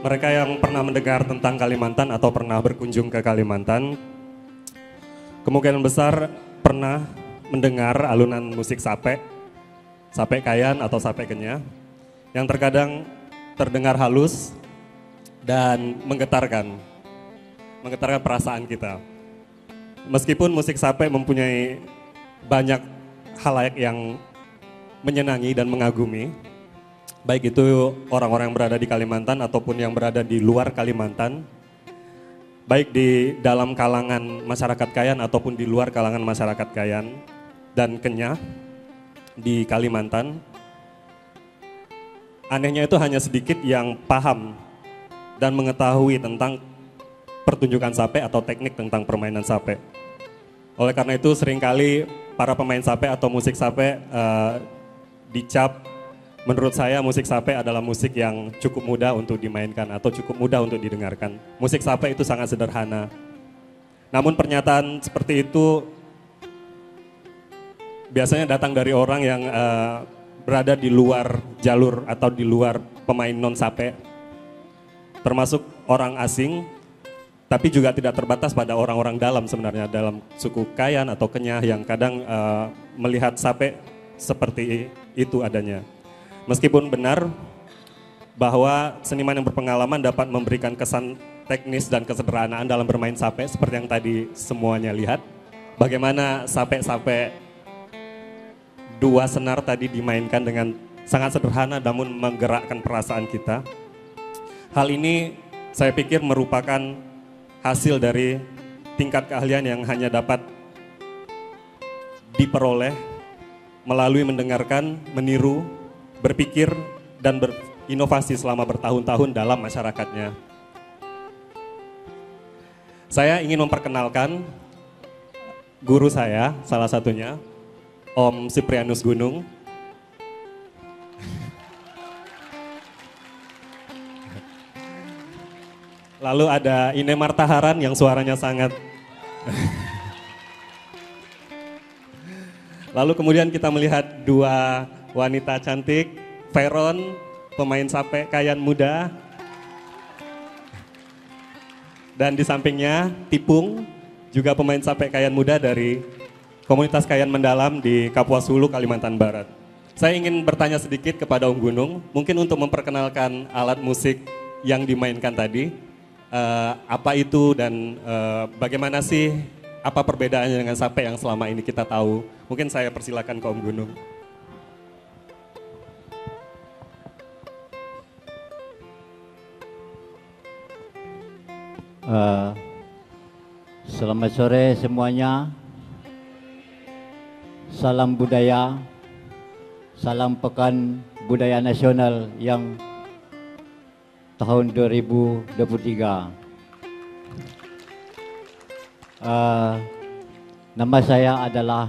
Mereka yang pernah mendengar tentang Kalimantan atau pernah berkunjung ke Kalimantan, kemungkinan besar pernah mendengar alunan musik sape, sape kayan atau sape kenya, yang terkadang terdengar halus dan menggetarkan perasaan kita. Meskipun musik sape mempunyai banyak halayak yang menyenangi dan mengagumi, baik itu orang-orang yang berada di Kalimantan ataupun yang berada di luar Kalimantan, baik di dalam kalangan masyarakat Kayan ataupun di luar kalangan masyarakat Kayan dan Kenyah di Kalimantan. Anehnya itu hanya sedikit yang paham dan mengetahui tentang pertunjukan sape atau teknik tentang permainan sape. Oleh karena itu seringkali para pemain sape atau musik sape dicap, menurut saya musik sape adalah musik yang cukup mudah untuk dimainkan atau cukup mudah untuk didengarkan. Musik sape itu sangat sederhana. Namun pernyataan seperti itu biasanya datang dari orang yang berada di luar jalur atau di luar pemain non sape, termasuk orang asing, tapi juga tidak terbatas pada orang-orang dalam sebenarnya, dalam suku Kayan atau Kenyah yang kadang melihat sape seperti itu adanya. Meskipun benar bahwa seniman yang berpengalaman dapat memberikan kesan teknis dan kesederhanaan dalam bermain sape seperti yang tadi semuanya lihat. Bagaimana sape-sape dua senar tadi dimainkan dengan sangat sederhana namun menggerakkan perasaan kita. Hal ini saya pikir merupakan hasil dari tingkat keahlian yang hanya dapat diperoleh melalui mendengarkan, meniru, berpikir dan berinovasi selama bertahun-tahun dalam masyarakatnya. Saya ingin memperkenalkan guru saya, salah satunya, Om Siprianus Gunung. Lalu ada Ine Martaharan yang suaranya sangat... Lalu kemudian kita melihat dua wanita cantik, Veron, pemain sape Kayan muda. Dan di sampingnya Tipung, juga pemain sape Kayan muda dari komunitas Kayan Mendalam di Kapuas Hulu, Kalimantan Barat. Saya ingin bertanya sedikit kepada Om Gunung, mungkin untuk memperkenalkan alat musik yang dimainkan tadi, apa itu dan bagaimana sih, apa perbedaannya dengan sape yang selama ini kita tahu. Mungkin saya persilakan ke Om Gunung. Selamat sore semuanya. salam budaya, salam Pekan Budaya Nasional yang tahun 2023. Nama saya adalah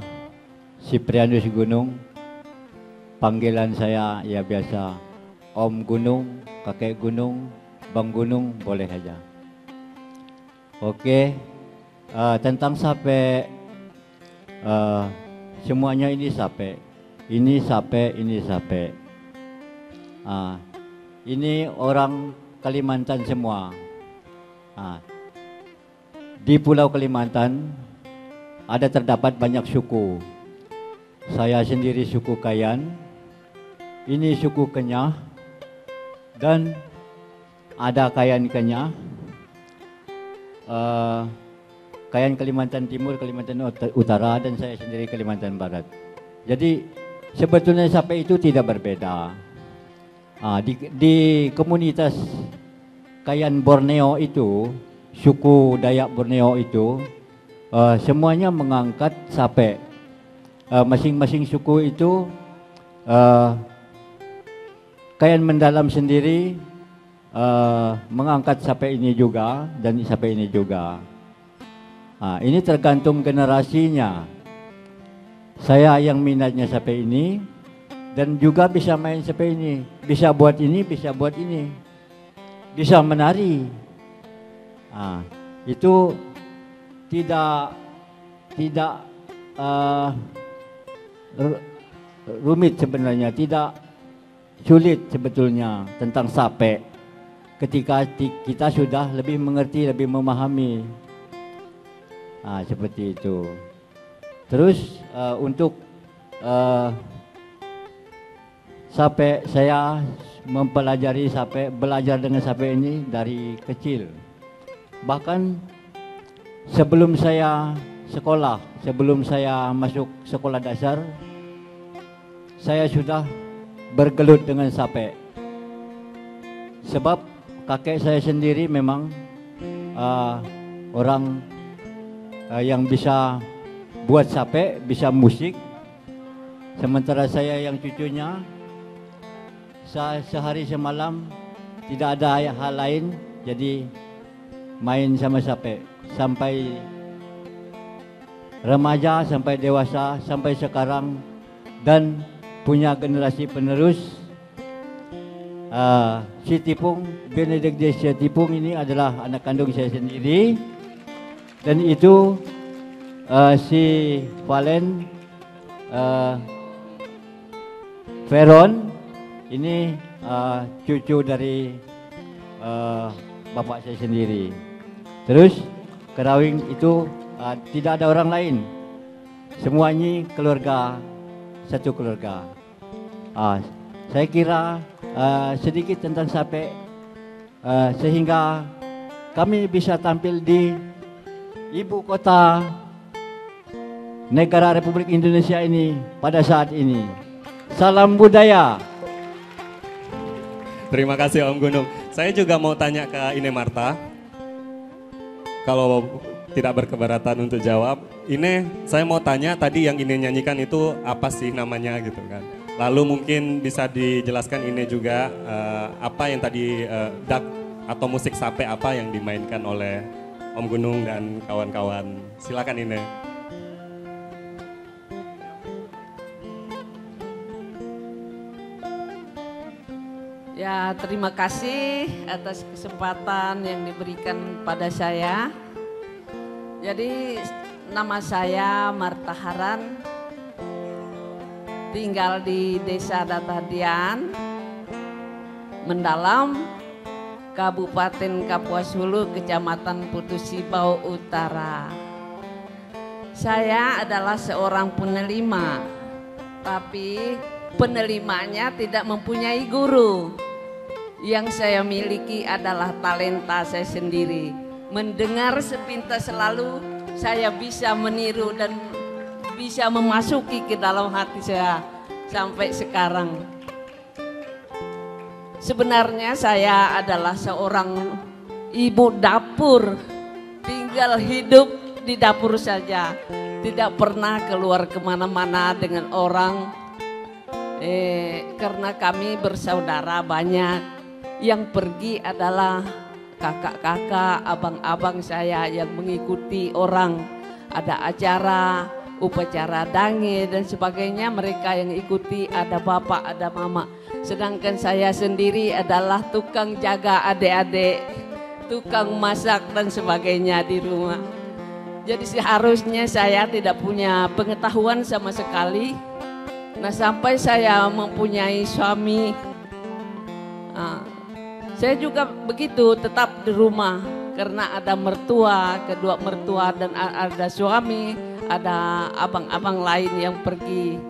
Siprianus Gunung. Panggilan saya ya biasa Om Gunung, Kakek Gunung, Bang Gunung, boleh aja. Oke, tentang sape, semuanya ini sape. Ini sape, ini sape. Ini orang Kalimantan semua. Di Pulau Kalimantan ada terdapat banyak suku. Saya sendiri suku Kayan, ini suku Kenyah, dan ada Kayan Kenyah, Kayan Kalimantan Timur, Kalimantan Utara, dan saya sendiri Kalimantan Barat. Jadi sebetulnya sape itu tidak berbeda. Di komunitas Kayan Borneo itu, suku Dayak Borneo itu, semuanya mengangkat sape. Masing-masing suku itu, Kayan Mendalam sendiri mengangkat sape ini juga, dan sape ini juga. Ini tergantung generasinya. Saya yang minatnya sape ini, dan juga bisa main sape ini, bisa buat ini, bisa buat ini, bisa menari. Itu tidak rumit sebenarnya, tidak sulit sebetulnya tentang sape ketika kita sudah lebih mengerti, lebih memahami. Seperti itu. Terus untuk sape, saya mempelajari sape, belajar dengan sape ini dari kecil. Bahkan sebelum saya sekolah, sebelum saya masuk sekolah dasar, saya sudah bergelut dengan sape. Sebab kakek saya sendiri memang orang yang bisa buat sape, bisa musik. Sementara saya yang cucunya, sehari semalam tidak ada hal lain, jadi main sama sape sampai remaja, sampai dewasa, sampai sekarang, dan punya generasi penerus. Si Tipung, Benedict Desia Tipung ini adalah anak kandung saya sendiri, dan itu si Valen Veron ini cucu dari bapak saya sendiri. Terus Kerawing itu tidak ada orang lain, semuanya keluarga, satu keluarga. Saya kira sedikit tentang sape, sehingga kami bisa tampil di ibu kota negara Republik Indonesia ini pada saat ini. Salam budaya. Terima kasih Om Gunung. Saya juga mau tanya ke Ine Marta. Kalau tidak berkeberatan untuk jawab, Ine, saya mau tanya tadi yang Ine nyanyikan itu apa sih namanya gitu kan. Lalu mungkin bisa dijelaskan Ine juga apa yang tadi dak atau musik sape apa yang dimainkan oleh Om Gunung dan kawan-kawan. Silakan Ine. Ya, terima kasih atas kesempatan yang diberikan pada saya. Jadi nama saya Marta Haran, tinggal di Desa Datadian, Mendalam, Kabupaten Kapuas Hulu, Kecamatan Putusibau Utara. Saya adalah seorang penerima, tapi penerimanya tidak mempunyai guru. Yang saya miliki adalah talenta saya sendiri. Mendengar sepintas selalu saya bisa meniru dan bisa memasuki ke dalam hati saya sampai sekarang. Sebenarnya saya adalah seorang ibu dapur, tinggal hidup di dapur saja. tidak pernah keluar kemana-mana dengan orang. Karena kami bersaudara banyak, yang pergi adalah kakak-kakak, abang-abang saya yang mengikuti orang. Ada acara, upacara dange dan sebagainya, mereka yang ikuti, ada bapak, ada mama. Sedangkan saya sendiri adalah tukang jaga adik-adik, tukang masak dan sebagainya di rumah. Jadi seharusnya saya tidak punya pengetahuan sama sekali. Nah, sampai saya mempunyai suami, saya juga begitu, tetap di rumah karena ada mertua, kedua mertua dan ada suami, ada abang-abang lain yang pergi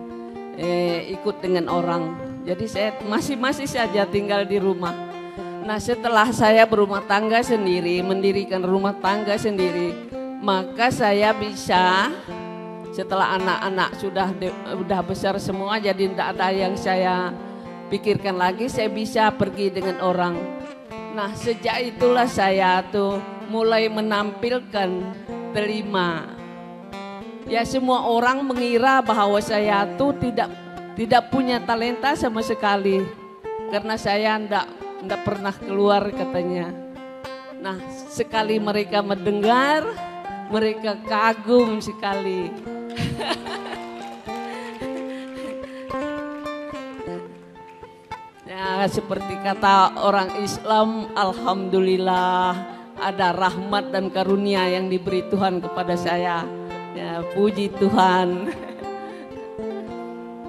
ikut dengan orang. Jadi saya masih saja tinggal di rumah. Nah, setelah saya berumah tangga sendiri, mendirikan rumah tangga sendiri, maka saya bisa, setelah anak-anak sudah besar semua, jadi tidak ada yang saya pikirkan lagi, saya bisa pergi dengan orang. Nah, sejak itulah saya tuh mulai menampilkan telima. Ya, semua orang mengira bahwa saya tuh tidak punya talenta sama sekali, karena saya tidak pernah keluar katanya. Nah, sekali mereka mendengar, mereka kagum sekali. Ya, seperti kata orang Islam, alhamdulillah ada rahmat dan karunia yang diberi Tuhan kepada saya. Ya, puji Tuhan.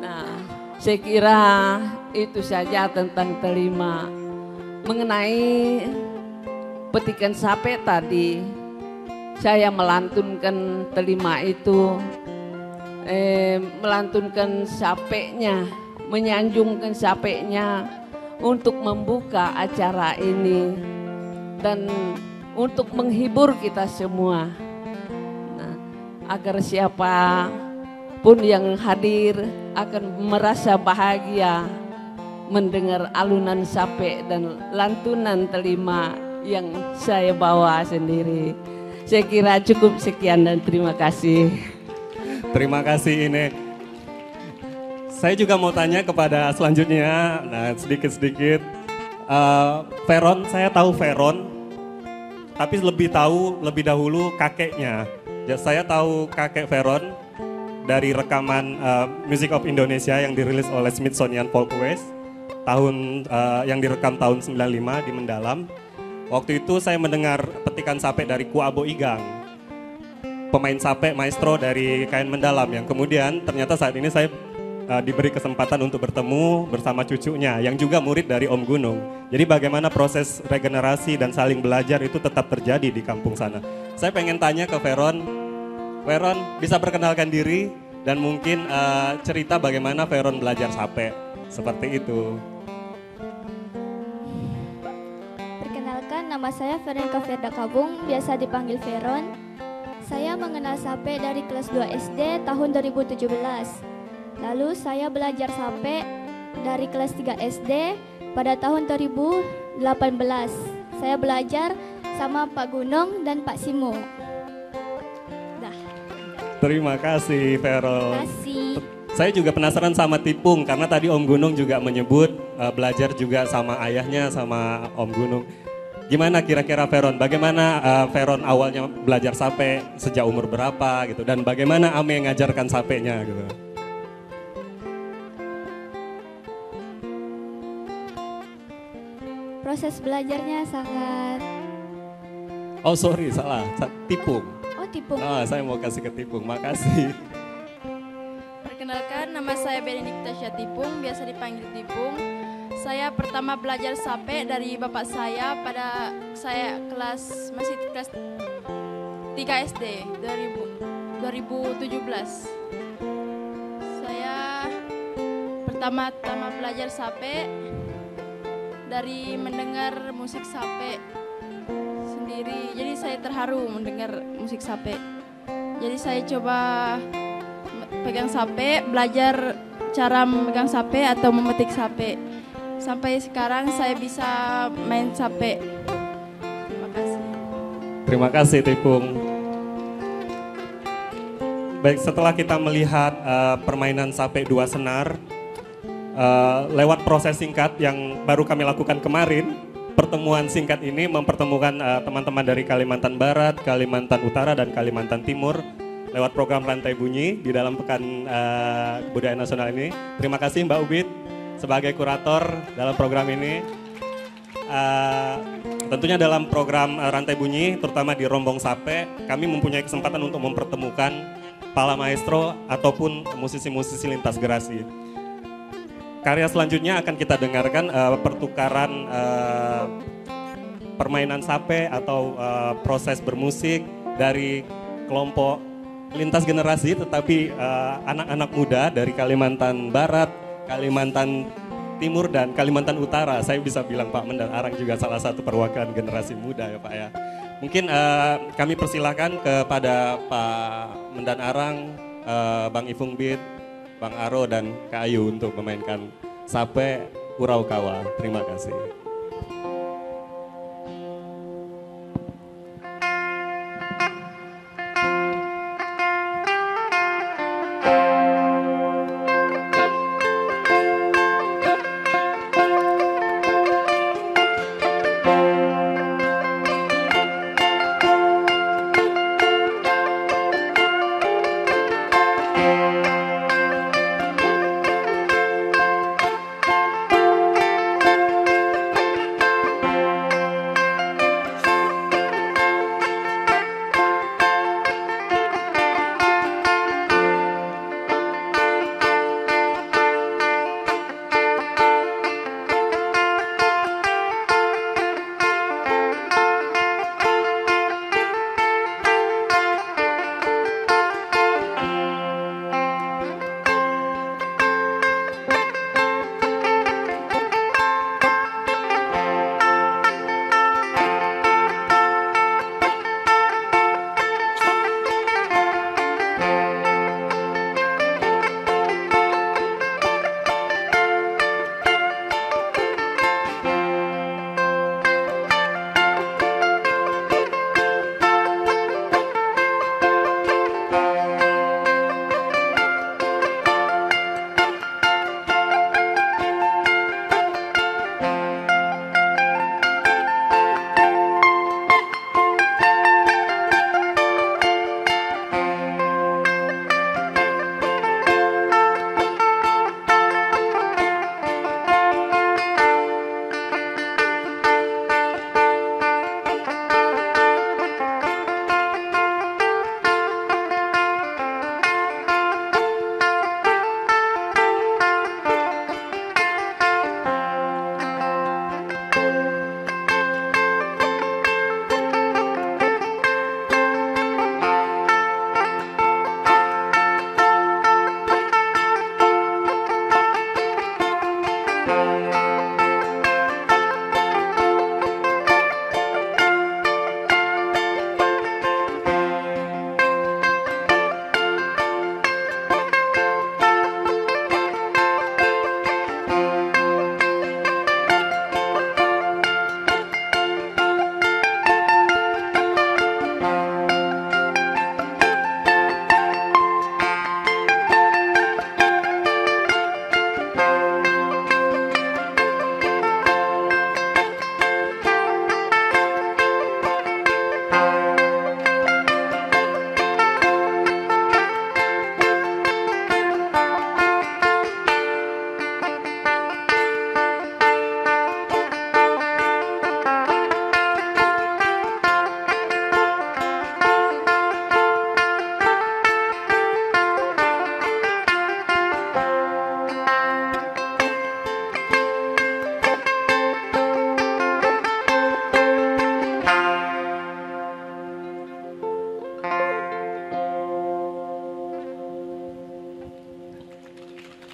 Nah, saya kira itu saja tentang telima. Mengenai petikan sape tadi, saya melantunkan telima itu, melantunkan sapenya, menyanjungkan sapenya untuk membuka acara ini dan untuk menghibur kita semua. Nah, agar siapa pun yang hadir akan merasa bahagia mendengar alunan sape dan lantunan telima yang saya bawa sendiri. Saya kira cukup sekian dan terima kasih. Terima kasih ini. Saya juga mau tanya kepada selanjutnya, nah sedikit-sedikit. Veron, saya tahu Veron, tapi lebih dahulu kakeknya. Ya, saya tahu kakek Veron dari rekaman Music of Indonesia yang dirilis oleh Smithsonian Folkways yang direkam tahun 95 di Mendalam. Waktu itu saya mendengar petikan sape dari Ku Abo Igang, pemain sape maestro dari Kain Mendalam, yang kemudian ternyata saat ini saya diberi kesempatan untuk bertemu bersama cucunya yang juga murid dari Om Gunung. Jadi bagaimana proses regenerasi dan saling belajar itu tetap terjadi di kampung sana. Saya pengen tanya ke Veron bisa perkenalkan diri dan mungkin cerita bagaimana Veron belajar sape, seperti itu. Nama saya Veronica Verda Kabung, biasa dipanggil Veron. Saya mengenal sape dari kelas 2 SD tahun 2017. Lalu saya belajar sape dari kelas 3 SD pada tahun 2018. Saya belajar sama Pak Gunung dan Pak Simo. Dah. Terima kasih Veron. Terima kasih. Saya juga penasaran sama Tipung, karena tadi Om Gunung juga menyebut belajar juga sama ayahnya, sama Om Gunung. Gimana kira-kira Veron? Bagaimana Veron awalnya belajar sape, sejak umur berapa gitu, dan bagaimana Ame ngajarkan sapenya gitu? Proses belajarnya sangat... Oh sorry, salah, Tipung. Oh Tipung. Saya mau kasih ke Tipung, makasih. Perkenalkan, nama saya Benedikta Syatipung, biasa dipanggil Tipung. Saya pertama belajar sape dari bapak saya pada saya masih kelas 3 SD 2017. Saya pertama-tama belajar sape dari mendengar musik sape sendiri. Jadi saya terharu mendengar musik sape. Jadi saya coba pegang sape, belajar cara memegang sape atau memetik sape. Sampai sekarang saya bisa main sape. Terima kasih. Terima kasih Tipung. Baik, setelah kita melihat permainan sape dua senar, lewat proses singkat yang baru kami lakukan kemarin, pertemuan singkat ini mempertemukan teman-teman dari Kalimantan Barat, Kalimantan Utara, dan Kalimantan Timur lewat program Rantai Bunyi di dalam Pekan Kebudayaan Nasional ini. Terima kasih Mbak Ubit sebagai kurator dalam program ini. Tentunya dalam program Rantai Bunyi, terutama di Rombong Sape, kami mempunyai kesempatan untuk mempertemukan para maestro ataupun musisi-musisi lintas generasi. Karya selanjutnya akan kita dengarkan pertukaran permainan sape atau proses bermusik dari kelompok lintas generasi, tetapi anak-anak muda dari Kalimantan Barat, Kalimantan Timur, dan Kalimantan Utara. Saya bisa bilang Pak Mendan Arang juga salah satu perwakilan generasi muda ya Pak ya. Mungkin kami persilahkan kepada Pak Mendan Arang, Bang Ifung Bit, Bang Aro, dan Kak Ayu untuk memainkan Sape Urau Kawa. Terima kasih.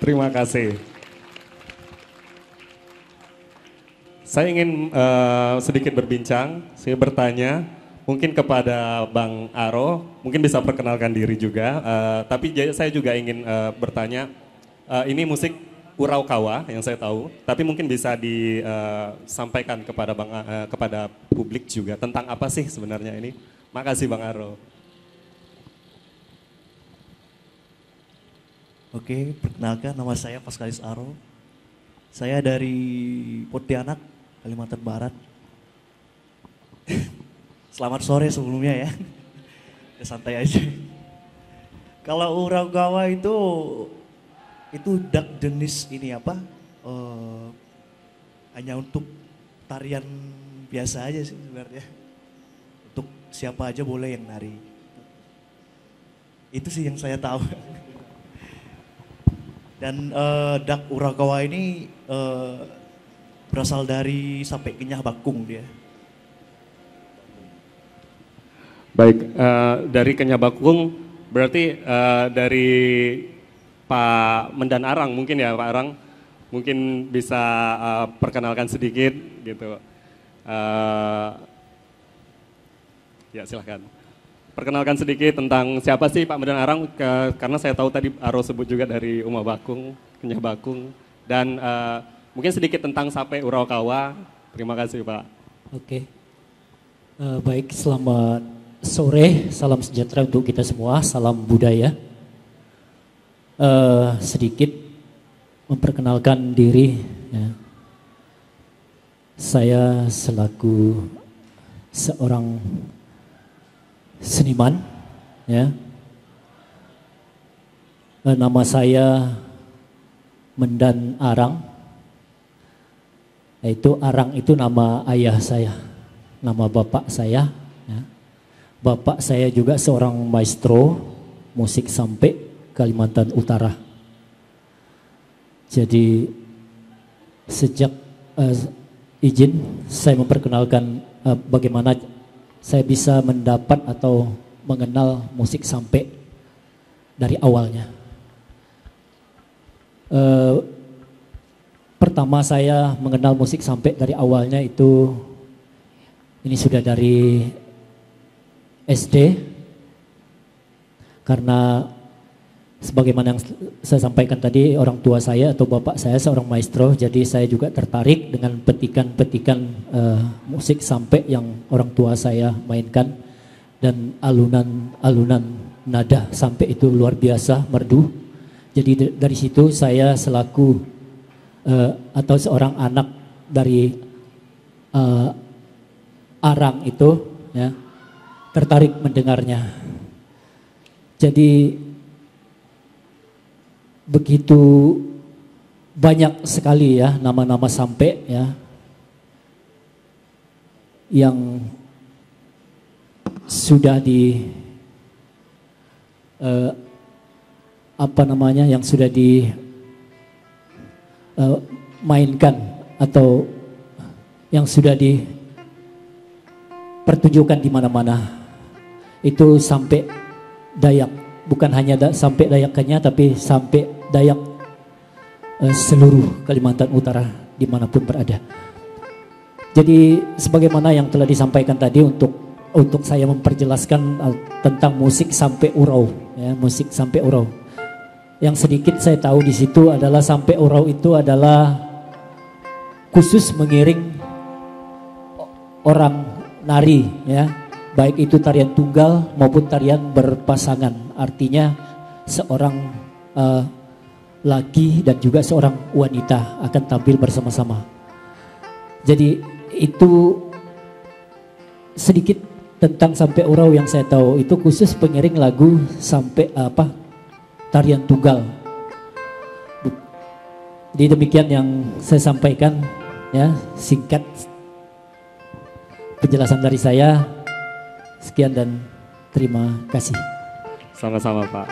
Terima kasih. Saya ingin sedikit berbincang, saya bertanya mungkin kepada Bang Aro, mungkin bisa perkenalkan diri juga, tapi saya juga ingin bertanya, ini musik Urau Kawa yang saya tahu, tapi mungkin bisa disampaikan kepada kepada publik juga tentang apa sih sebenarnya ini. Makasih Bang Aro. Oke, perkenalkan nama saya Paskalis Aro. Saya dari Pontianak, Kalimantan Barat. Selamat sore sebelumnya ya. Ya santai aja. Kalau Uragawa itu dak jenis ini apa? Hanya untuk tarian biasa aja sih sebenarnya. Untuk siapa aja boleh yang nari. Itu sih yang saya tahu. Dan dak Uragawa ini berasal dari sampai Kenyah Bakung dia. Baik, dari Kenyah Bakung berarti dari Pak Mendan Arang mungkin ya Pak Arang, mungkin bisa perkenalkan sedikit gitu. Ya silahkan. Perkenalkan sedikit tentang siapa sih Pak Mendan Arang, karena saya tahu tadi Aro sebut juga dari Uma Bakung, Kenyah Bakung, dan mungkin sedikit tentang Sape Urakawa. Terima kasih Pak. Oke, baik, selamat sore, salam sejahtera untuk kita semua, salam budaya. Sedikit memperkenalkan diri, ya. Saya selaku seorang seniman, ya. Nama saya Mendan Arang. Itu Arang itu nama ayah saya, nama bapak saya. Ya. Bapak saya juga seorang maestro musik sampai Kalimantan Utara. Jadi sejak izin saya memperkenalkan bagaimana saya bisa mendapat atau mengenal musik sampai dari awalnya. Pertama saya mengenal musik sampai dari awalnya itu ini sudah dari SD, karena sebagaimana yang saya sampaikan tadi, orang tua saya atau bapak saya seorang maestro, jadi saya juga tertarik dengan petikan-petikan musik sampai yang orang tua saya mainkan, dan alunan nada sampai itu luar biasa merdu. Jadi dari situ saya selaku atau seorang anak dari Arang itu, ya, tertarik mendengarnya. Jadi begitu banyak sekali ya nama-nama sampai ya yang sudah yang sudah dimainkan atau yang sudah dipertunjukkan di mana-mana. Itu sampai Dayak, bukan hanya sampai Dayak Kenyah, tapi sampai Dayak seluruh Kalimantan Utara dimanapun berada. Jadi sebagaimana yang telah disampaikan tadi, untuk saya memperjelaskan tentang musik sampai Urau, ya, musik sampai Urau. Yang sedikit saya tahu di situ adalah sampai Urau itu adalah khusus mengiring orang nari, ya, baik itu tarian tunggal maupun tarian berpasangan. Artinya seorang laki dan juga seorang wanita akan tampil bersama-sama. Jadi itu sedikit tentang sampai Urau yang saya tahu, itu khusus pengiring lagu sampai tarian tunggal. Jadi demikian yang saya sampaikan, ya, singkat penjelasan dari saya. Sekian dan terima kasih. Sama-sama Pak.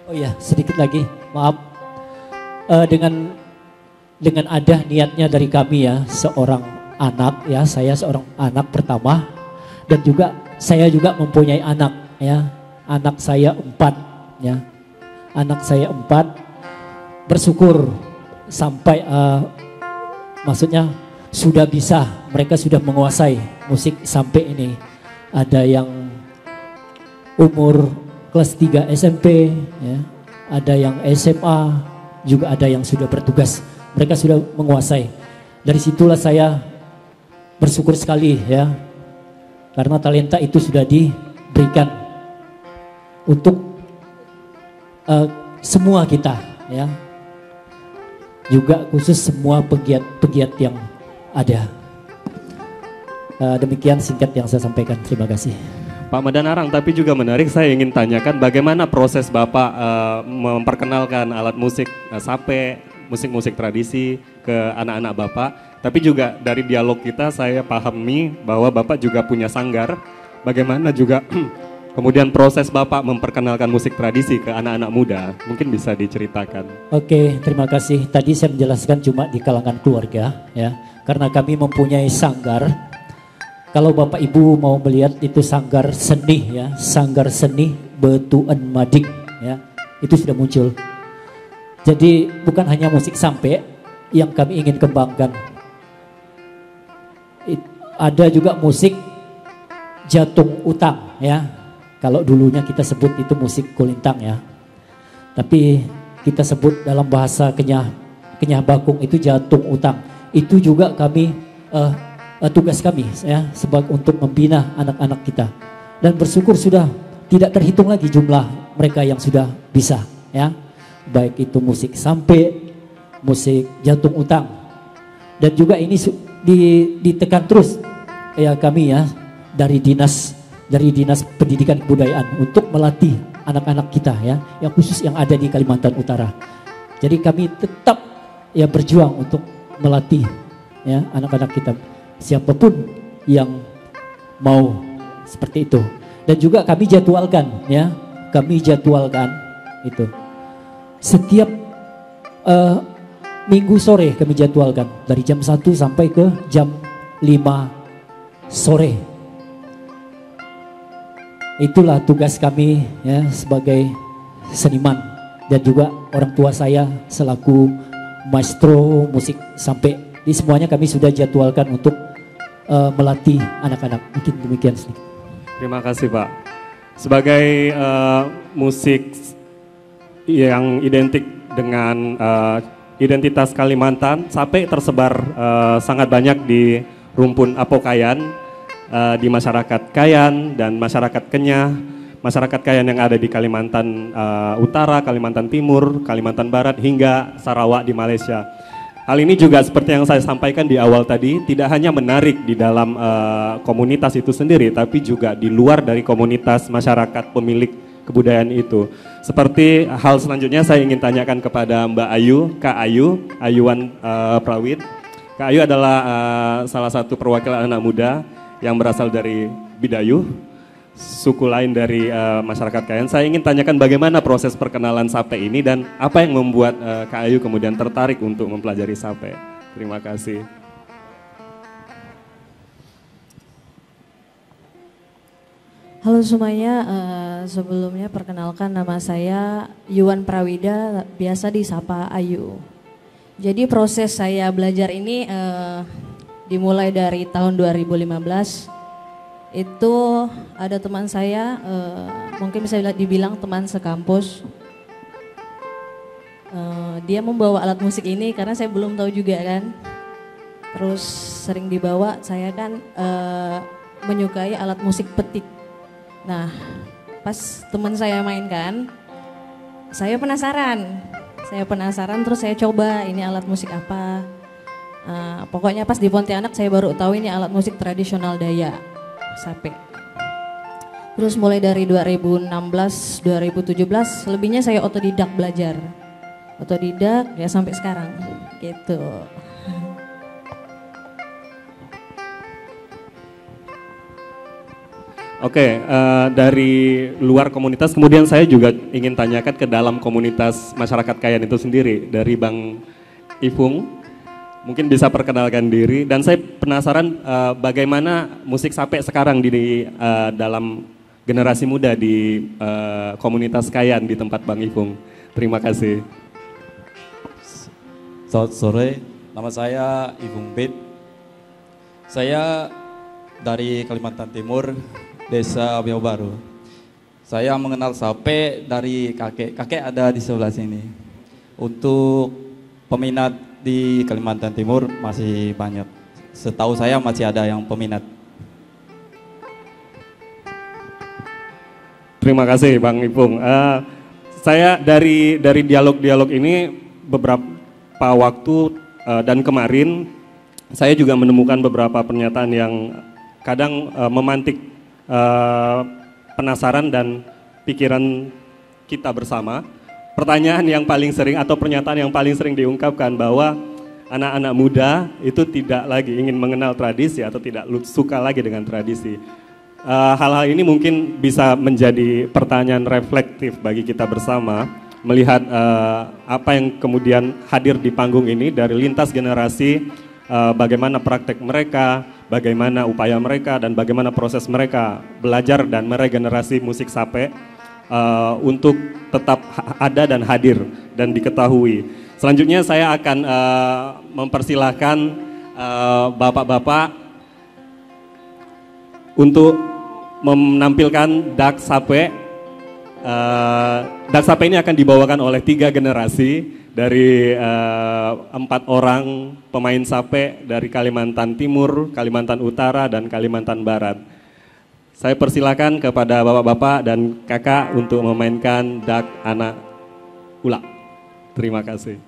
Oh ya, sedikit lagi, maaf. Dengan ada niatnya dari kami, ya, seorang anak, ya, saya seorang anak pertama, dan juga saya juga mempunyai anak, ya, anak saya 4, ya, anak saya 4, bersyukur sampai maksudnya sudah bisa, mereka sudah menguasai musik sampai ini. Ada yang umur kelas 3 SMP, ya, ada yang SMA, juga ada yang sudah bertugas. Mereka sudah menguasai. Dari situlah saya bersyukur sekali, ya, karena talenta itu sudah diberikan untuk semua kita ya, juga khusus semua pegiat-pegiat yang ada. Demikian singkat yang saya sampaikan. Terima kasih. Pak Madanarang, tapi juga menarik saya ingin tanyakan bagaimana proses Bapak memperkenalkan alat musik sape, musik-musik tradisi ke anak-anak Bapak. Tapi juga dari dialog kita saya pahami bahwa Bapak juga punya sanggar. Bagaimana juga kemudian proses Bapak memperkenalkan musik tradisi ke anak-anak muda, mungkin bisa diceritakan. Oke, terima kasih. Tadi saya menjelaskan cuma di kalangan keluarga ya, karena kami mempunyai sanggar. Kalau Bapak Ibu mau melihat itu sanggar seni ya, sanggar seni Betuan Mading ya, itu sudah muncul. Jadi bukan hanya musik sampe yang kami ingin kembangkan. Ada juga musik jatung utang ya. Kalau dulunya kita sebut itu musik kulintang ya. Tapi kita sebut dalam bahasa Kenyah Bakung itu jatung utang. Itu juga kami tugas kami ya, sebagai untuk membina anak-anak kita. Dan bersyukur sudah tidak terhitung lagi jumlah mereka yang sudah bisa ya. Baik itu musik sampe, musik jantung utang. Dan juga ini ditekan terus ya kami ya dari dinas pendidikan kebudayaan untuk melatih anak-anak kita ya, yang khusus yang ada di Kalimantan Utara. Jadi kami tetap ya berjuang untuk melatih ya anak-anak kita, siapapun yang mau seperti itu. Dan juga kami jadwalkan itu setiap minggu sore kami jadwalkan dari jam 1 sampai ke jam 5 sore. Itulah tugas kami ya sebagai seniman, dan juga orang tua saya selaku maestro musik sampai. Di semuanya kami sudah jadwalkan untuk melatih anak-anak. Mungkin demikian sedikit. Terima kasih Pak. Sebagai musik yang identik dengan identitas Kalimantan, sape tersebar sangat banyak di rumpun Apokayan, di masyarakat Kayan dan masyarakat Kenyah, masyarakat Kayan yang ada di Kalimantan Utara, Kalimantan Timur, Kalimantan Barat hingga Sarawak di Malaysia. Hal ini juga seperti yang saya sampaikan di awal tadi, tidak hanya menarik di dalam komunitas itu sendiri, tapi juga di luar dari komunitas masyarakat pemilik kebudayaan itu. Seperti hal selanjutnya saya ingin tanyakan kepada Mbak Ayu, Kak Ayu, Ayuan Prawid. Kak Ayu adalah salah satu perwakilan anak muda yang berasal dari Bidayuh, suku lain dari masyarakat Kayan. Saya ingin tanyakan bagaimana proses perkenalan sape ini dan apa yang membuat Kak Ayu kemudian tertarik untuk mempelajari sape. Terima kasih. Halo semuanya, sebelumnya perkenalkan nama saya Yuan Prawida, biasa disapa Ayu. Jadi proses saya belajar ini dimulai dari tahun 2015. Itu ada teman saya, mungkin bisa dibilang teman sekampus. Dia membawa alat musik ini karena saya belum tahu juga kan. Terus sering dibawa, saya kan menyukai alat musik petik. Nah, pas teman saya mainkan, saya penasaran terus saya coba ini alat musik apa. Pokoknya pas di Pontianak saya baru tahu ini alat musik tradisional Dayak, sape. Terus mulai dari 2016, 2017 lebihnya saya otodidak belajar. Otodidak ya sampai sekarang gitu. Oke, dari luar komunitas kemudian saya juga ingin tanyakan ke dalam komunitas masyarakat Kayan itu sendiri. Dari Bang Ipung, mungkin bisa perkenalkan diri. Dan saya penasaran bagaimana musik sape sekarang di dalam generasi muda di komunitas Kayan di tempat Bang Ipung. Terima kasih. Selamat sore, nama saya Ipung Pit. Saya dari Kalimantan Timur, Desa Biau Baru. Saya mengenal sape dari kakek. Kakek ada di sebelah sini. Untuk peminat di Kalimantan Timur masih banyak. Setahu saya masih ada yang peminat. Terima kasih Bang Ipung. Saya dari dialog-dialog ini beberapa waktu dan kemarin saya juga menemukan beberapa pernyataan yang kadang memantik penasaran dan pikiran kita bersama. Pertanyaan yang paling sering atau pernyataan yang paling sering diungkapkan bahwa anak-anak muda itu tidak lagi ingin mengenal tradisi atau tidak suka lagi dengan tradisi. Hal-hal ini mungkin bisa menjadi pertanyaan reflektif bagi kita bersama, melihat apa yang kemudian hadir di panggung ini dari lintas generasi, bagaimana praktek mereka, bagaimana upaya mereka, dan bagaimana proses mereka belajar dan meregenerasi musik sape untuk tetap ada dan hadir dan diketahui. Selanjutnya saya akan mempersilahkan bapak-bapak untuk menampilkan dak sape. Dak sape ini akan dibawakan oleh 3 generasi dari 4 orang pemain sape dari Kalimantan Timur, Kalimantan Utara, dan Kalimantan Barat. Saya persilakan kepada bapak-bapak dan kakak untuk memainkan dak anak ula. Terima kasih.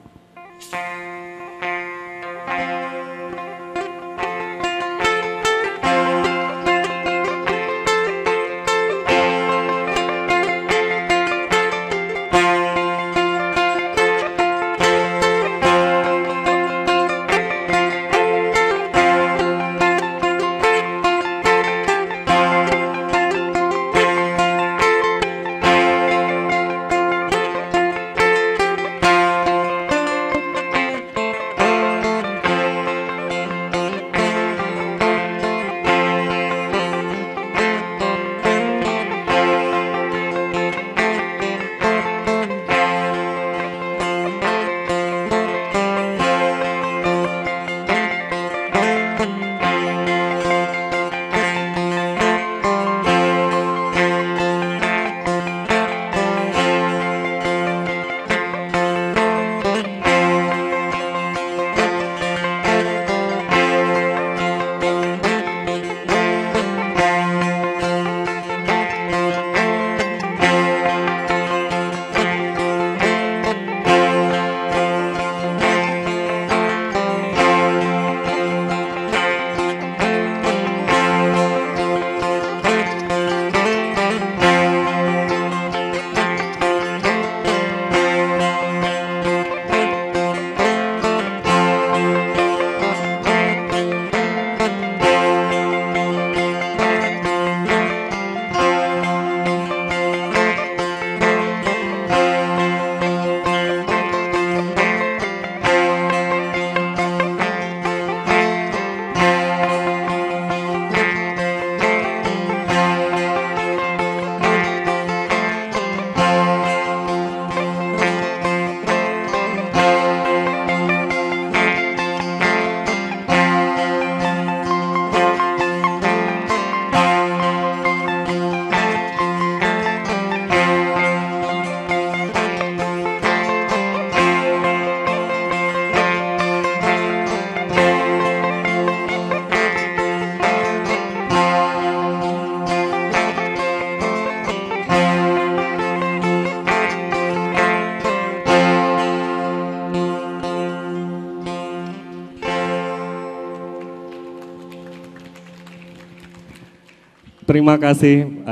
Terima kasih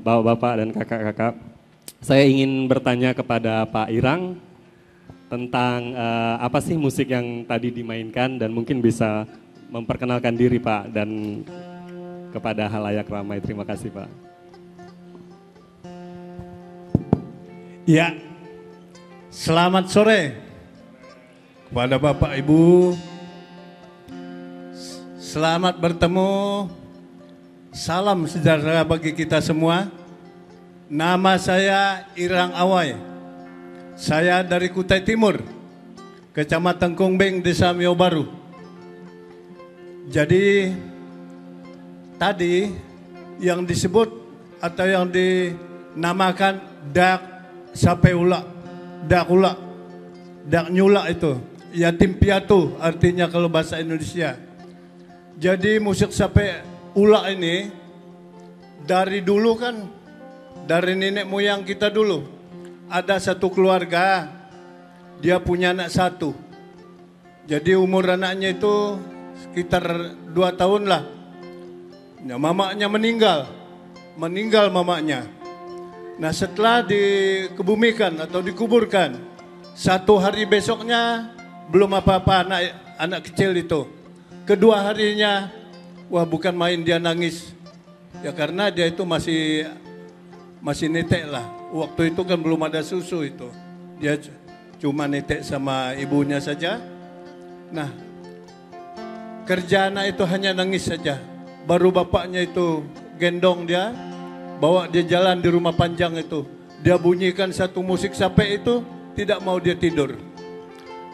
bapak-bapak dan kakak-kakak. Saya ingin bertanya kepada Pak Irang tentang apa sih musik yang tadi dimainkan dan mungkin bisa memperkenalkan diri Pak dan kepada halayak ramai. Terima kasih Pak. Ya, selamat sore kepada Bapak Ibu. Selamat bertemu. Salam sejahtera bagi kita semua. Nama saya Irang Awai. Saya dari Kutai Timur, Kecamatan Kongbeng, Desa Mio Baru. Jadi tadi yang disebut atau yang dinamakan dak sape ula, dak ula, dak nyula itu yatim piatu artinya kalau bahasa Indonesia. Jadi musik sape ula ini dari dulu kan, dari nenek moyang kita dulu ada satu keluarga, dia punya anak satu. Jadi umur anaknya itu sekitar 2 tahun lah. Nah, mamanya meninggal mamanya. Nah, setelah dikebumikan atau dikuburkan, 1 hari besoknya belum apa-apa anak kecil itu. Kedua harinya, wah bukan main dia nangis. Ya karena dia itu masih netek lah. Waktu itu kan belum ada susu itu. Dia cuma netek sama ibunya saja. Nah, kerja anak itu hanya nangis saja. Baru bapaknya itu gendong dia, bawa dia jalan di rumah panjang itu. Dia bunyikan satu musik sape itu, tidak mau dia tidur.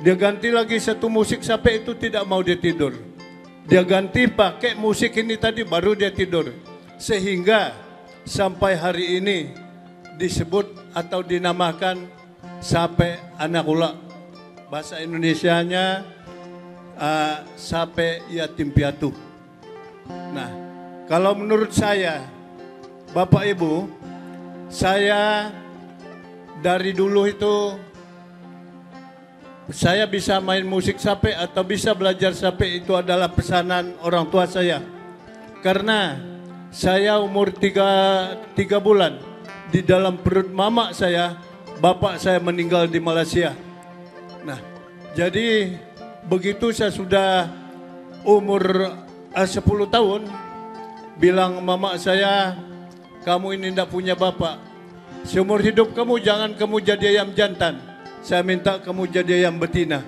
Dia ganti lagi satu musik sape itu, tidak mau dia tidur. Dia ganti pakai musik ini tadi, baru dia tidur. Sehingga sampai hari ini disebut atau dinamakan sape anak ula. Bahasa Indonesianya sape yatim piatu. Nah, kalau menurut saya, Bapak Ibu, saya dari dulu itu saya bisa main musik sape atau bisa belajar sape itu adalah pesanan orang tua saya. Karena saya umur 3 bulan di dalam perut mama saya, bapak saya meninggal di Malaysia. Nah, jadi begitu saya sudah umur 10 tahun, bilang mama saya, kamu ini tidak punya bapak. Seumur hidup kamu jangan kamu jadi ayam jantan. Saya minta kamu jadi ayam betina.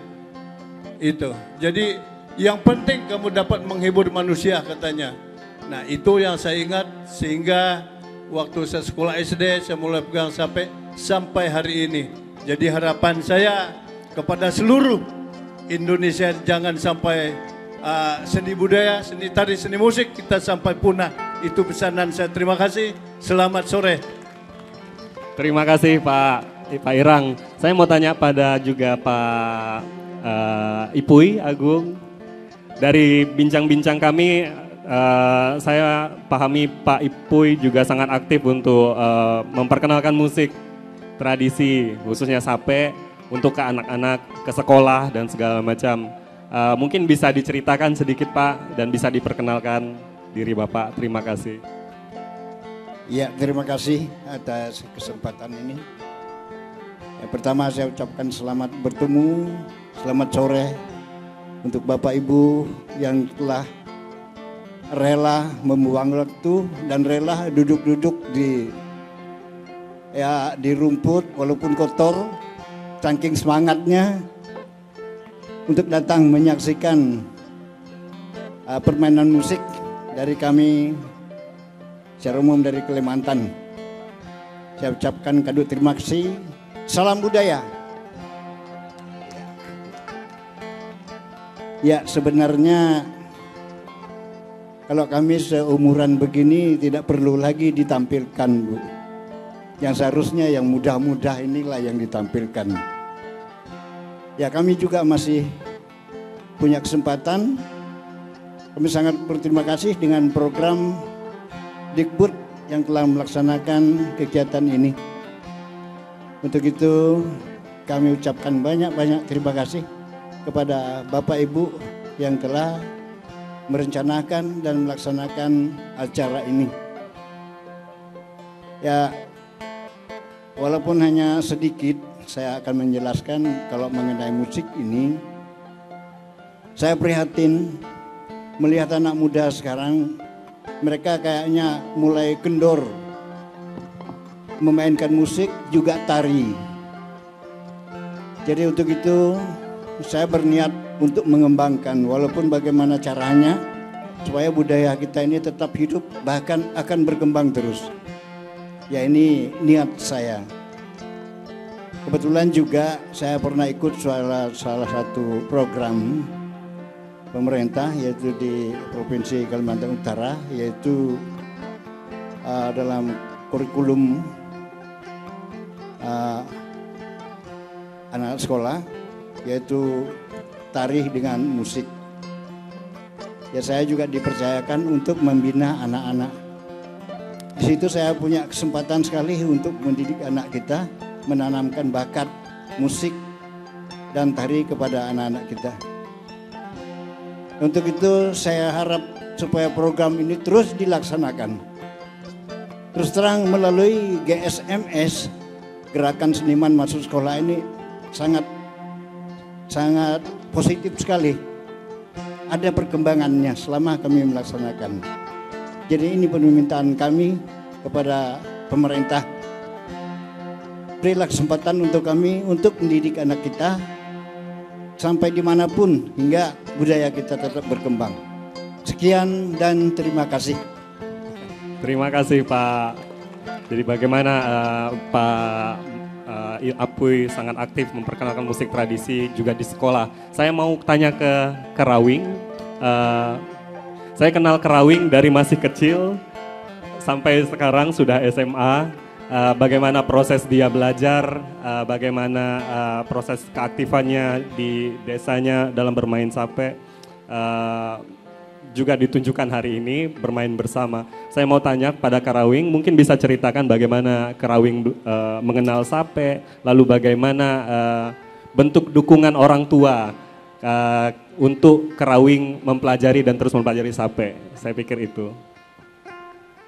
Itu. Jadi yang penting kamu dapat menghibur manusia katanya. Nah itu yang saya ingat sehingga waktu saya sekolah SD saya mulai pegang sampai hari ini. Jadi harapan saya kepada seluruh Indonesia jangan sampai seni budaya, seni tari, seni musik kita sampai punah. Itu pesanan saya. Terima kasih. Selamat sore. Terima kasih Pak Irang. Saya mau tanya pada juga Pak Ipuy Agung. Dari bincang-bincang kami, saya pahami Pak Ipuy juga sangat aktif untuk memperkenalkan musik tradisi, khususnya sape, untuk ke anak-anak, ke sekolah dan segala macam. Mungkin bisa diceritakan sedikit Pak dan bisa diperkenalkan diri Bapak. Terima kasih. Ya, terima kasih atas kesempatan ini. Yang pertama saya ucapkan selamat bertemu, selamat sore untuk Bapak Ibu yang telah rela membuang waktu dan rela duduk-duduk di rumput walaupun kotor, saking semangatnya untuk datang menyaksikan permainan musik dari kami secara umum dari Kalimantan. Saya ucapkan kado terima kasih. Salam budaya. Ya, sebenarnya kalau kami seumuran begini tidak perlu lagi ditampilkan, Bu. Yang seharusnya yang mudah-mudah inilah yang ditampilkan. Ya, kami juga masih punya kesempatan. Kami sangat berterima kasih dengan program Dikbud yang telah melaksanakan kegiatan ini. Untuk itu kami ucapkan banyak-banyak terima kasih kepada Bapak Ibu yang telah merencanakan dan melaksanakan acara ini. Ya, walaupun hanya sedikit saya akan menjelaskan kalau mengenai musik ini. Saya prihatin melihat anak muda sekarang, mereka kayaknya mulai kendor memainkan musik juga tari. Jadi untuk itu saya berniat untuk mengembangkan walaupun bagaimana caranya supaya budaya kita ini tetap hidup bahkan akan berkembang terus. Ya, ini niat saya. Kebetulan juga saya pernah ikut salah satu program pemerintah yaitu di Provinsi Kalimantan Utara, yaitu dalam kurikulum anak sekolah, yaitu tari dengan musik. Ya, saya juga dipercayakan untuk membina anak-anak. Di situ saya punya kesempatan sekali untuk mendidik anak kita menanamkan bakat musik dan tari kepada anak-anak kita. Untuk itu saya harap supaya program ini terus dilaksanakan. Terus terang melalui GSMS, Gerakan Seniman Masuk Sekolah ini sangat positif sekali. Ada perkembangannya selama kami melaksanakan. Jadi ini permintaan kami kepada pemerintah. Berilah kesempatan untuk kami untuk mendidik anak kita sampai dimanapun hingga budaya kita tetap berkembang. Sekian dan terima kasih. Terima kasih Pak. Jadi bagaimana Pak Apuy sangat aktif memperkenalkan musik tradisi juga di sekolah. Saya mau tanya ke Kerawing. Saya kenal Kerawing dari masih kecil sampai sekarang sudah SMA. Bagaimana proses dia belajar, bagaimana proses keaktifannya di desanya dalam bermain sape. Juga ditunjukkan hari ini bermain bersama. Saya mau tanya pada Kerawing, mungkin bisa ceritakan bagaimana Kerawing mengenal sape, lalu bagaimana bentuk dukungan orang tua untuk Kerawing mempelajari dan terus mempelajari sape. Saya pikir itu.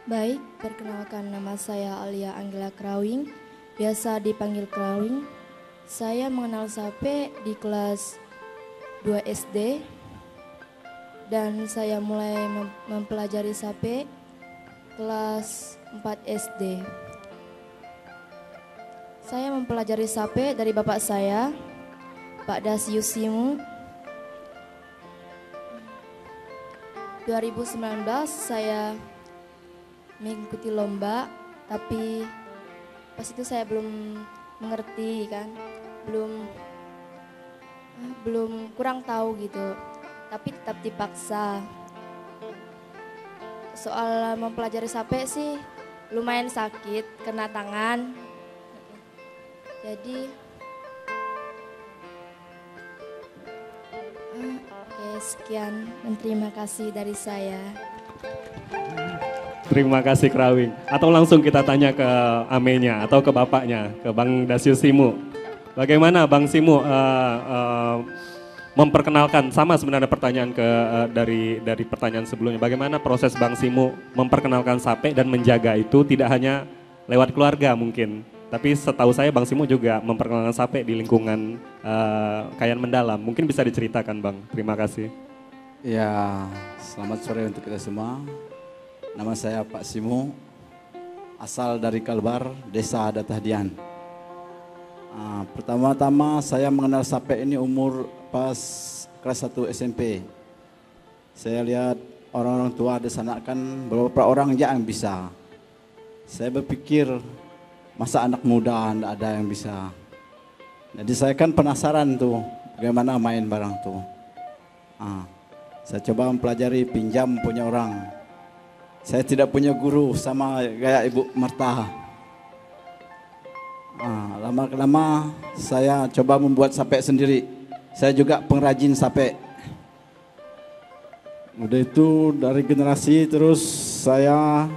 Baik, perkenalkan nama saya Alia Anggela Kerawing, biasa dipanggil Kerawing. Saya mengenal sape di kelas 2 SD. Dan saya mulai mempelajari sape kelas 4 SD. Saya mempelajari sape dari bapak saya, Pak Dasius Simu. 2019 saya mengikuti lomba, tapi pas itu saya belum mengerti kan, belum kurang tahu gitu. Tapi tetap dipaksa. Soal mempelajari sape sih lumayan sakit, kena tangan. Jadi oke, sekian dan terima kasih dari saya. Terima kasih Kerawing. Atau langsung kita tanya ke amenya atau ke bapaknya, ke Bang Dasius Simu. Bagaimana Bang Simu memperkenalkan, sama sebenarnya pertanyaan dari pertanyaan sebelumnya. Bagaimana proses Bang Simu memperkenalkan sape dan menjaga itu tidak hanya lewat keluarga mungkin, tapi setahu saya Bang Simu juga memperkenalkan sape di lingkungan Kayan Mendalam. Mungkin bisa diceritakan Bang. Terima kasih. Ya, selamat sore untuk kita semua. Nama saya Pak Simu, asal dari Kalbar, Desa Datahdian. Pertama-tama saya mengenal sape ini umur pas kelas 1 SMP. Saya lihat orang-orang tua di sana kan beberapa orang yang bisa. Saya berpikir masa anak muda tidak ada yang bisa. Jadi saya kan penasaran tuh bagaimana main barang tuh. Saya coba mempelajari, pinjam punya orang. Saya tidak punya guru sama kayak Ibu Marta. Lama-lama saya coba membuat sape sendiri. Saya juga pengrajin sape. Udah itu dari generasi terus saya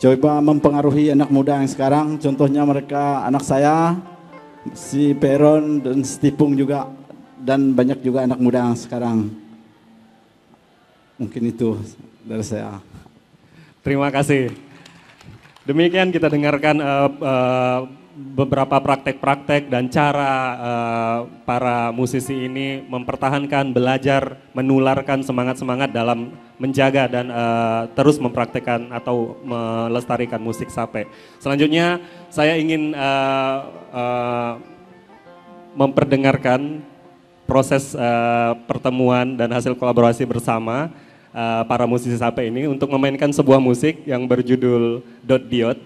coba mempengaruhi anak muda yang sekarang. Contohnya mereka, anak saya, si Peron dan Stipung juga. Dan banyak juga anak muda yang sekarang. Mungkin itu dari saya. Terima kasih. Demikian kita dengarkan beberapa praktek-praktek dan cara para musisi ini mempertahankan, belajar, menularkan semangat-semangat dalam menjaga dan terus mempraktekkan atau melestarikan musik sape. Selanjutnya saya ingin memperdengarkan proses pertemuan dan hasil kolaborasi bersama para musisi sape ini untuk memainkan sebuah musik yang berjudul Dot Diot.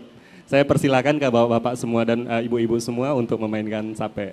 Saya persilakan ke bapak-bapak semua dan ibu-ibu semua untuk memainkan sape.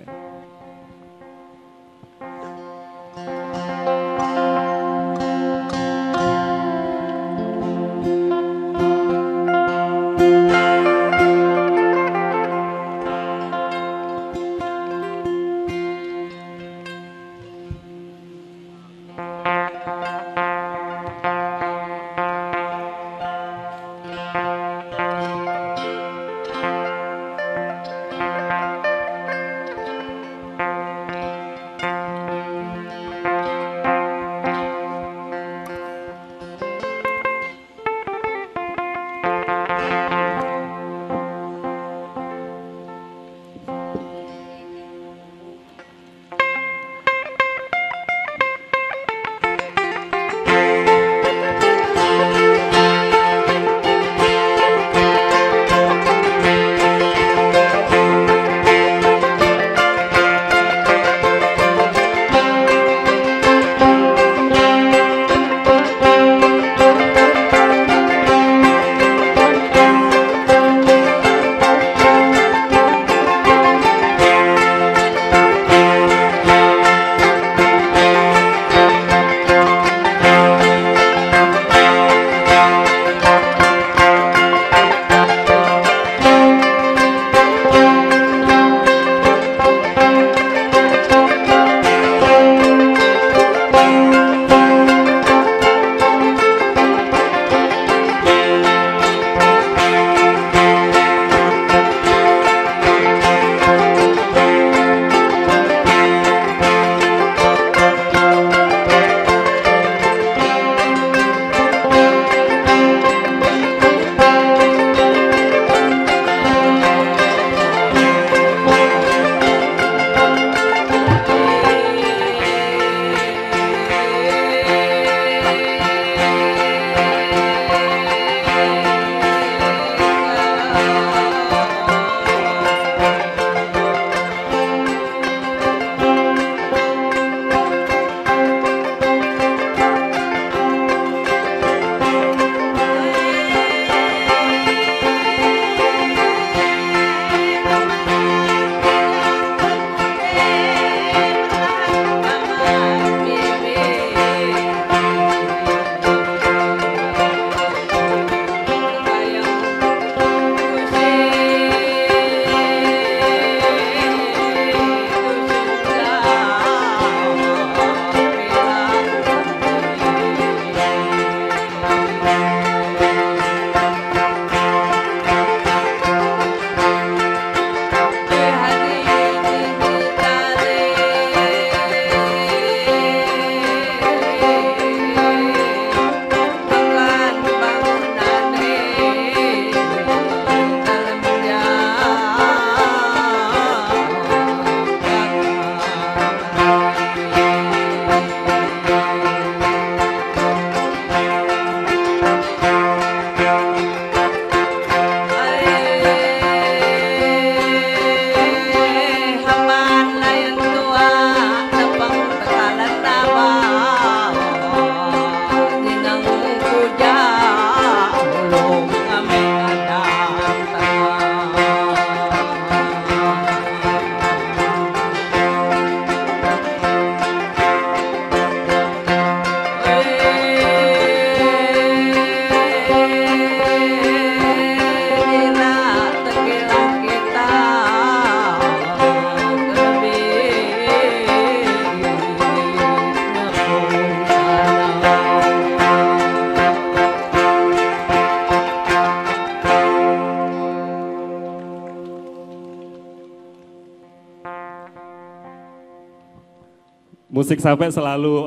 Musik Sape selalu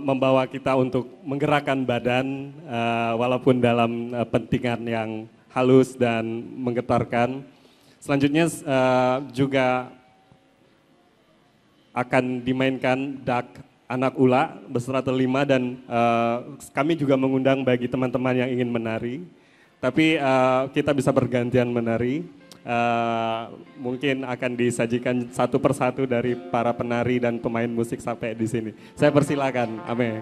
membawa kita untuk menggerakkan badan walaupun dalam pentingan yang halus dan menggetarkan. Selanjutnya juga akan dimainkan dak anak ula beserta telima dan kami juga mengundang bagi teman-teman yang ingin menari. Tapi kita bisa bergantian menari. Mungkin akan disajikan satu persatu dari para penari dan pemain musik Sape di sini. Saya persilakan, Ame.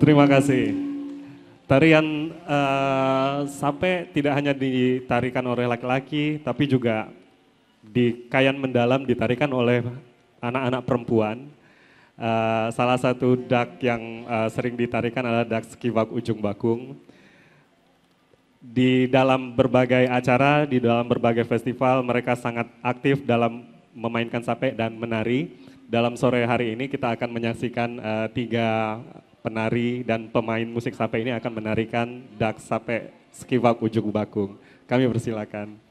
Terima kasih. Tarian Sape tidak hanya ditarikan oleh laki-laki, tapi juga di Kayan Mendalam ditarikan oleh anak-anak perempuan. Salah satu dak yang sering ditarikan adalah dak Skiwak Ujung Bakung. Di dalam berbagai acara, di dalam berbagai festival, mereka sangat aktif dalam memainkan Sape dan menari. Dalam sore hari ini kita akan menyaksikan 3 penari dan pemain musik Sape ini akan menarikan dak Sape Skiwak Ujung Bakung. Kami persilakan.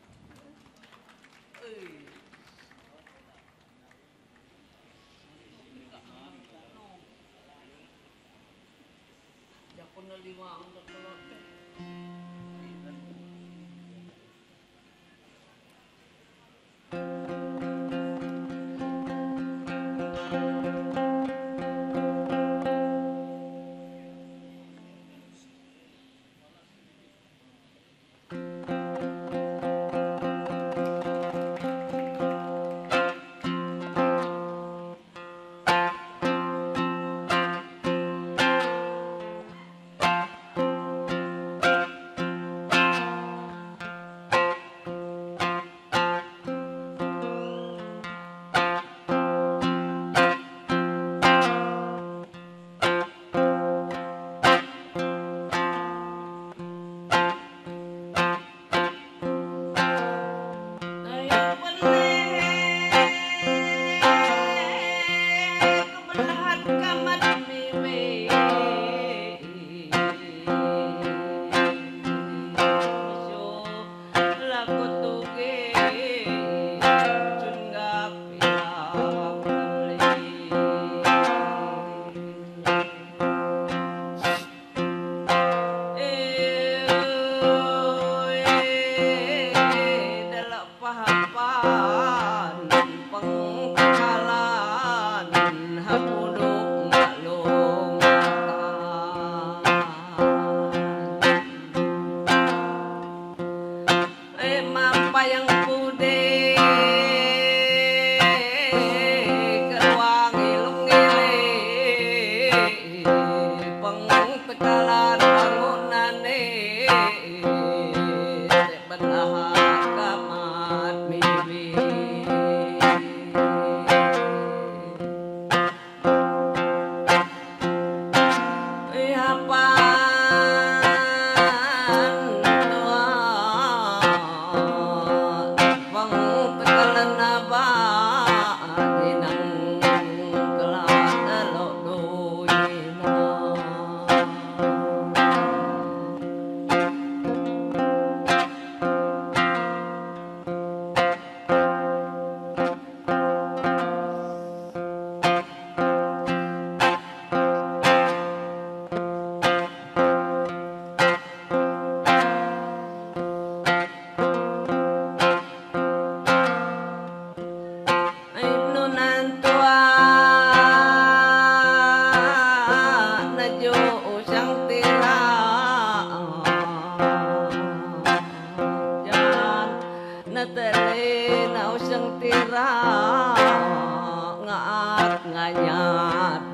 tangannya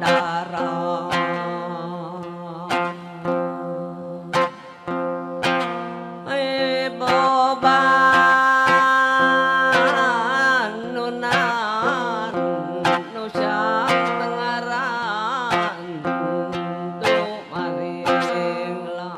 darah. Boban nunan nusa tengaran tu maringlah.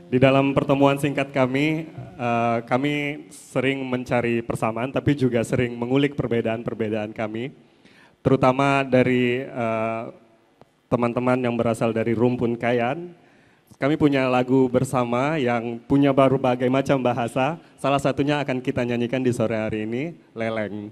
Di dalam pertemuan singkat kami sering mencari persamaan, tapi juga sering mengulik perbedaan-perbedaan kami, terutama dari teman-teman yang berasal dari rumpun Kayan. Kami punya lagu bersama yang punya berbagai macam bahasa, salah satunya akan kita nyanyikan di sore hari ini, Leleng.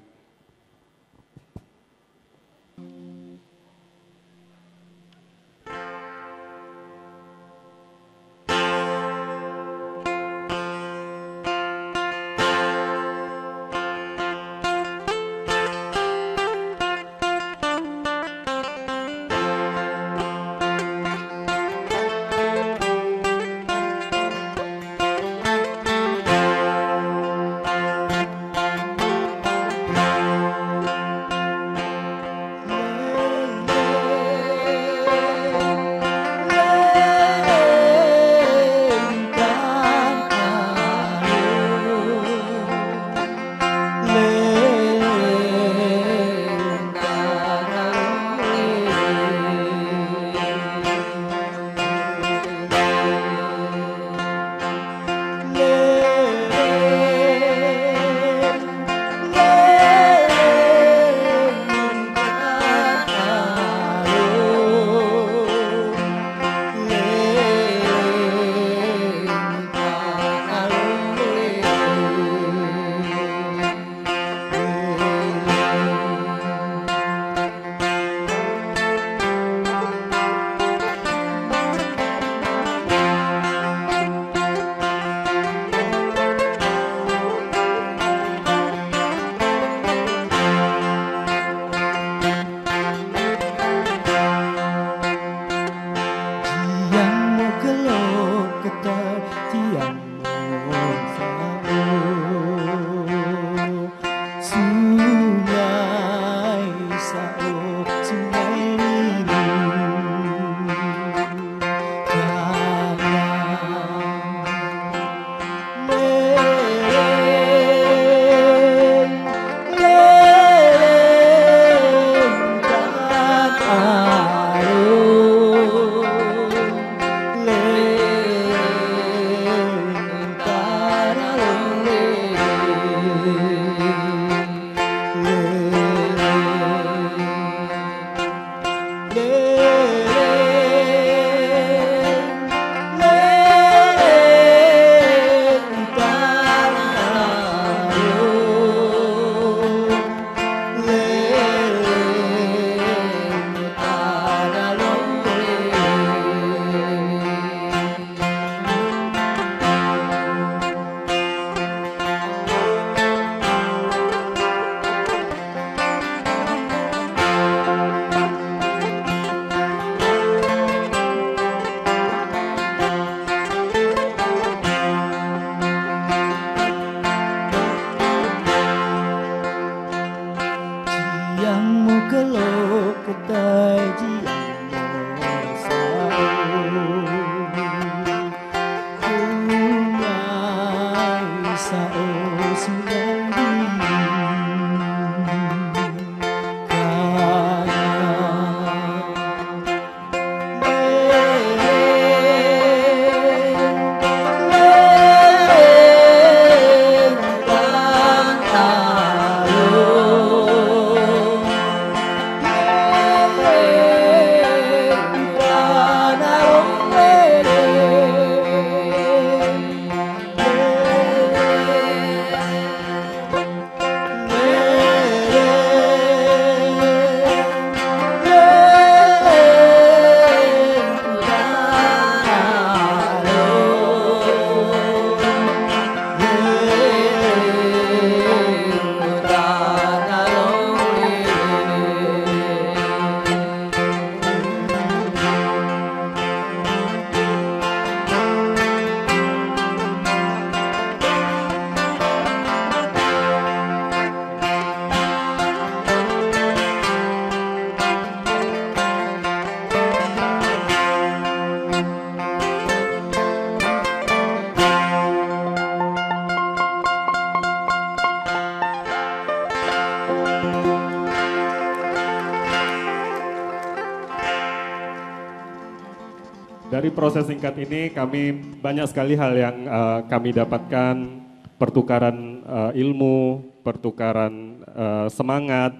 Dari proses singkat ini kami banyak sekali hal yang kami dapatkan, pertukaran ilmu, pertukaran semangat.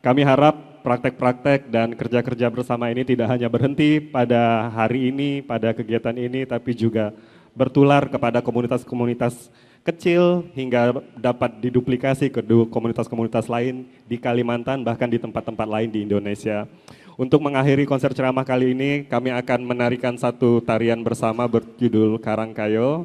Kami harap praktek-praktek dan kerja-kerja bersama ini tidak hanya berhenti pada hari ini, pada kegiatan ini, tapi juga bertular kepada komunitas-komunitas kecil hingga dapat diduplikasi ke komunitas-komunitas lain di Kalimantan, bahkan di tempat-tempat lain di Indonesia. Untuk mengakhiri konser ceramah kali ini, kami akan menarikan satu tarian bersama berjudul Karangkayo.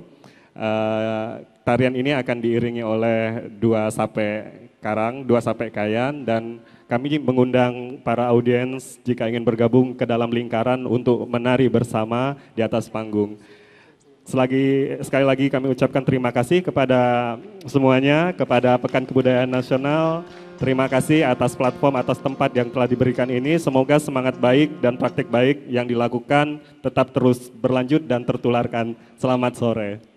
Tarian ini akan diiringi oleh 2 sape karang, 2 sape kayan, dan kami mengundang para audiens jika ingin bergabung ke dalam lingkaran untuk menari bersama di atas panggung. Sekali lagi kami ucapkan terima kasih kepada semuanya, kepada Pekan Kebudayaan Nasional. Terima kasih atas platform, atas tempat yang telah diberikan ini. Semoga semangat baik dan praktik baik yang dilakukan tetap terus berlanjut dan tertularkan. Selamat sore.